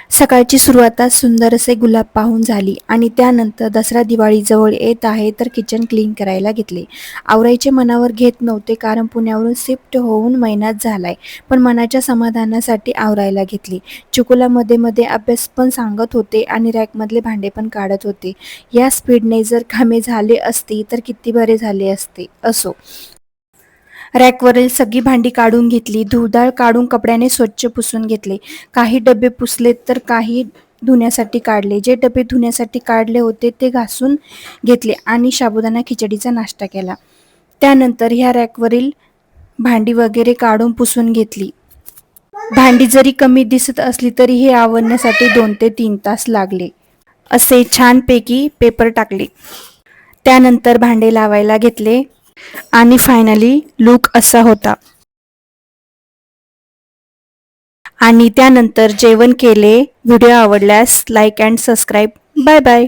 सकाळची सुरुवातच सुंदर असे गुलाब पाहून झाली आणि त्यानंतर दसरा दिवाळी जवळ येत आहे तर किचन क्लीन करायला घेतले. आवरायचे मनावर घेत नव्हते कारण पुण्यावरून शिफ्ट होऊन महिनाच झालाय, पण मनाच्या समाधानासाठी आवरायला घेतली. चिकूला मध्ये मध्ये अभ्यास पण सांगत होते आणि रॅकमधले भांडे पण काढत होते. या स्पीडने जर कामे झाले असती तर किती बरे झाले असते. असो, रॅकवरील सगळी भांडी काढून घेतली, धुळधाळ काढून कपड्याने स्वच्छ पुसून घेतले. काही डबे पुसले तर काही धुण्यासाठी काढले. जे डबे धुण्यासाठी काढले होते ते घासून घेतले आणि साबुदाणा खिचडीचा नाश्ता केला. त्यानंतर ह्या रॅकवरील भांडी वगैरे काढून पुसून घेतली. भांडी जरी कमी दिसत असली तरी हे आवरण्यासाठी 2 ते 3 तास लागले. असे छानपैकी पेपर टाकले. त्यानंतर भांडे लावायला घेतले आणि फायनली लुक असा होता. आणि त्यानंतर जेवण केले. व्हिडिओ आवडल्यास like and subscribe. Bye bye.